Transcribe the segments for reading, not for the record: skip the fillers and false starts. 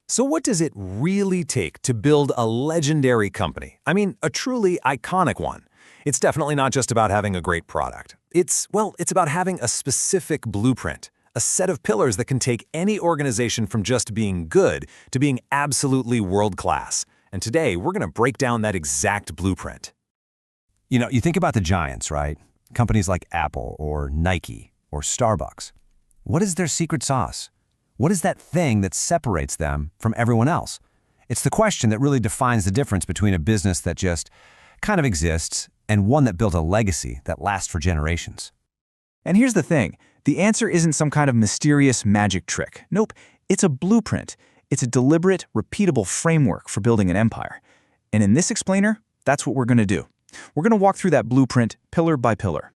So what does it really take to build a legendary company? I mean, a truly iconic one. It's definitely not just about having a great product. It's about having a specific blueprint, a set of pillars that can take any organization from just being good to being absolutely world-class. And today, we're going to break down that exact blueprint. You think about the giants, right? Companies like Apple or Nike or Starbucks. What is their secret sauce? What is that thing that separates them from everyone else? It's the question that really defines the difference between a business that just kind of exists and one that built a legacy that lasts for generations. And here's the thing, the answer isn't some kind of mysterious magic trick. Nope, it's a blueprint. It's a deliberate, repeatable framework for building an empire. And in this explainer, that's what we're going to do. We're going to walk through that blueprint pillar by pillar.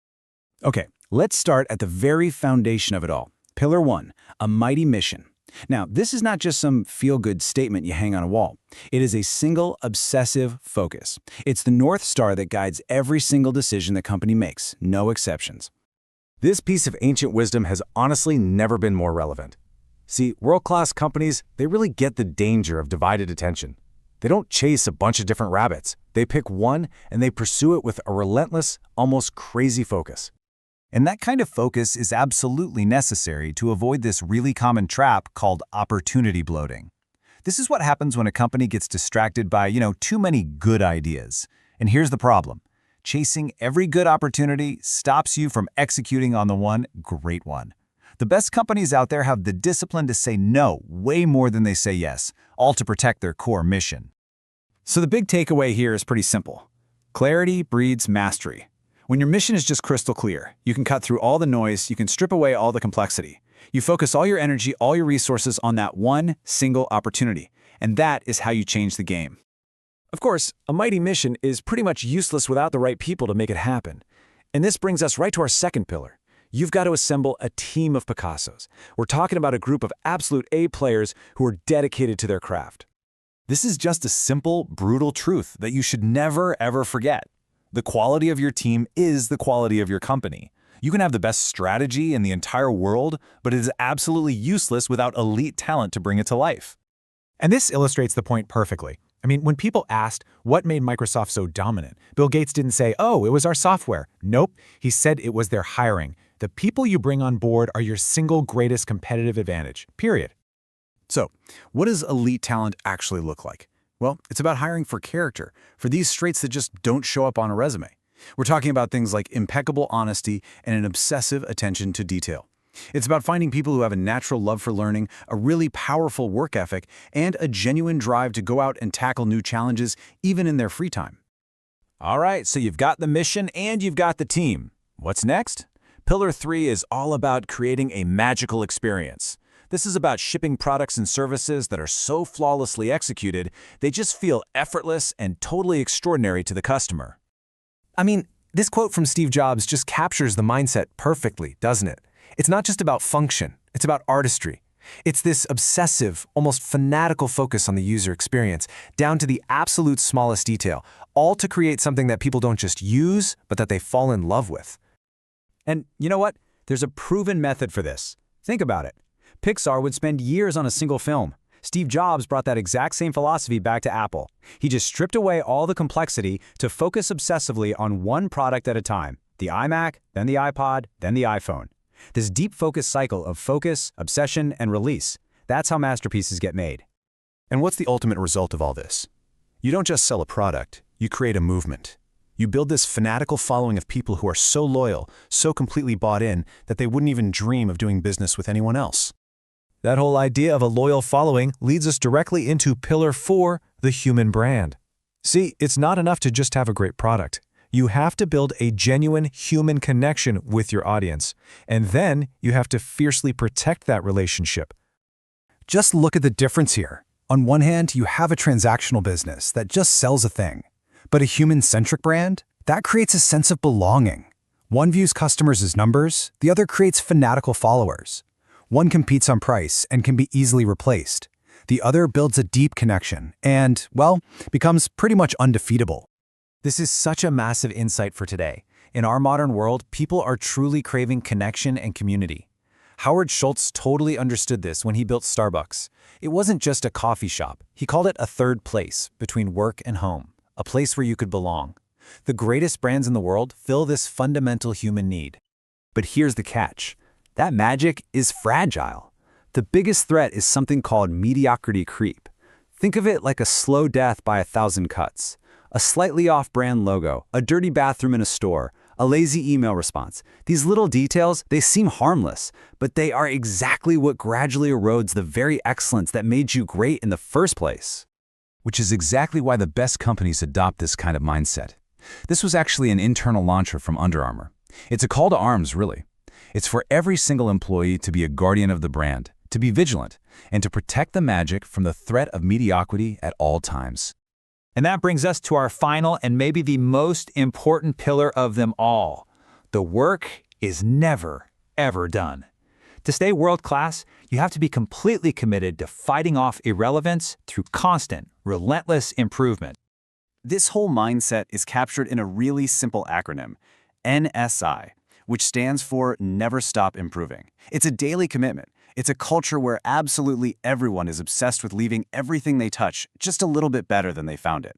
Okay, let's start at the very foundation of it all. Pillar 1, a mighty mission. Now, this is not just some feel-good statement you hang on a wall. It is a single, obsessive focus. It's the North Star that guides every single decision the company makes, no exceptions. This piece of ancient wisdom has honestly never been more relevant. See, world-class companies, they really get the danger of divided attention. They don't chase a bunch of different rabbits. They pick one and they pursue it with a relentless, almost crazy focus. And that kind of focus is absolutely necessary to avoid this really common trap called opportunity bloating. This is what happens when a company gets distracted by, too many good ideas. And here's the problem. Chasing every good opportunity stops you from executing on the one great one. The best companies out there have the discipline to say no way more than they say yes, all to protect their core mission. So the big takeaway here is pretty simple. Clarity breeds mastery. When your mission is just crystal clear, you can cut through all the noise, you can strip away all the complexity. You focus all your energy, all your resources on that one single opportunity, and that is how you change the game. Of course, a mighty mission is pretty much useless without the right people to make it happen. And this brings us right to our second pillar. You've got to assemble a team of Picassos. We're talking about a group of absolute A players who are dedicated to their craft. This is just a simple, brutal truth that you should never, ever forget. The quality of your team is the quality of your company. You can have the best strategy in the entire world, but it is absolutely useless without elite talent to bring it to life. And this illustrates the point perfectly. I mean, when people asked what made Microsoft so dominant, Bill Gates didn't say, "Oh, it was our software." Nope, he said it was their hiring. The people you bring on board are your single greatest competitive advantage, period. So, what does elite talent actually look like? Well, it's about hiring for character, for these traits that just don't show up on a resume. We're talking about things like impeccable honesty and an obsessive attention to detail. It's about finding people who have a natural love for learning, a really powerful work ethic, and a genuine drive to go out and tackle new challenges, even in their free time. All right, so you've got the mission and you've got the team. What's next? Pillar 3 is all about creating a magical experience. This is about shipping products and services that are so flawlessly executed, they just feel effortless and totally extraordinary to the customer. I mean, this quote from Steve Jobs just captures the mindset perfectly, doesn't it? It's not just about function, it's about artistry. It's this obsessive, almost fanatical focus on the user experience, down to the absolute smallest detail, all to create something that people don't just use, but that they fall in love with. And you know what? There's a proven method for this. Think about it. Pixar would spend years on a single film. Steve Jobs brought that exact same philosophy back to Apple. He just stripped away all the complexity to focus obsessively on one product at a time. The iMac, then the iPod, then the iPhone. This deep focus cycle of focus, obsession, and release. That's how masterpieces get made. And what's the ultimate result of all this? You don't just sell a product, you create a movement. You build this fanatical following of people who are so loyal, so completely bought in, that they wouldn't even dream of doing business with anyone else. That whole idea of a loyal following leads us directly into Pillar 4, the human brand. See, it's not enough to just have a great product. You have to build a genuine human connection with your audience, and then you have to fiercely protect that relationship. Just look at the difference here. On one hand, you have a transactional business that just sells a thing, but a human-centric brand, that creates a sense of belonging. One views customers as numbers, the other creates fanatical followers. One competes on price and can be easily replaced. The other builds a deep connection and, well, becomes pretty much undefeatable. This is such a massive insight for today. In our modern world, people are truly craving connection and community. Howard Schultz totally understood this when he built Starbucks. It wasn't just a coffee shop. He called it a third place between work and home, a place where you could belong. The greatest brands in the world fill this fundamental human need. But here's the catch. That magic is fragile. The biggest threat is something called mediocrity creep. Think of it like a slow death by 1,000 cuts. A slightly off-brand logo, a dirty bathroom in a store, a lazy email response. These little details, they seem harmless, but they are exactly what gradually erodes the very excellence that made you great in the first place. Which is exactly why the best companies adopt this kind of mindset. This was actually an internal mantra from Under Armour. It's a call to arms, really. It's for every single employee to be a guardian of the brand, to be vigilant, and to protect the magic from the threat of mediocrity at all times. And that brings us to our final and maybe the most important pillar of them all. The work is never, ever done. To stay world-class, you have to be completely committed to fighting off irrelevance through constant, relentless improvement. This whole mindset is captured in a really simple acronym, NSI, which stands for Never Stop Improving. It's a daily commitment. It's a culture where absolutely everyone is obsessed with leaving everything they touch just a little bit better than they found it.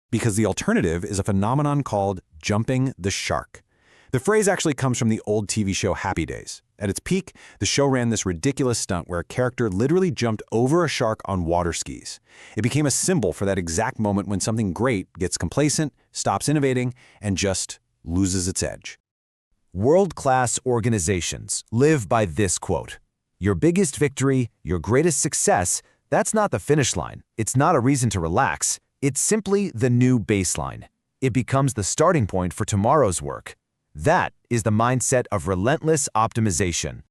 Because the alternative is a phenomenon called jumping the shark. The phrase actually comes from the old TV show Happy Days. At its peak, the show ran this ridiculous stunt where a character literally jumped over a shark on water skis. It became a symbol for that exact moment when something great gets complacent, stops innovating, and just loses its edge. World-class organizations live by this quote. Your biggest victory, your greatest success, that's not the finish line. It's not a reason to relax. It's simply the new baseline. It becomes the starting point for tomorrow's work. That is the mindset of relentless optimization.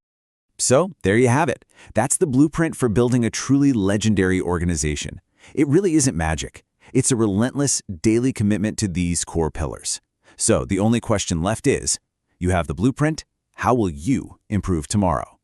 So, there you have it. That's the blueprint for building a truly legendary organization. It really isn't magic. It's a relentless, daily commitment to these core pillars. So, the only question left is, you have the blueprint, how will you improve tomorrow?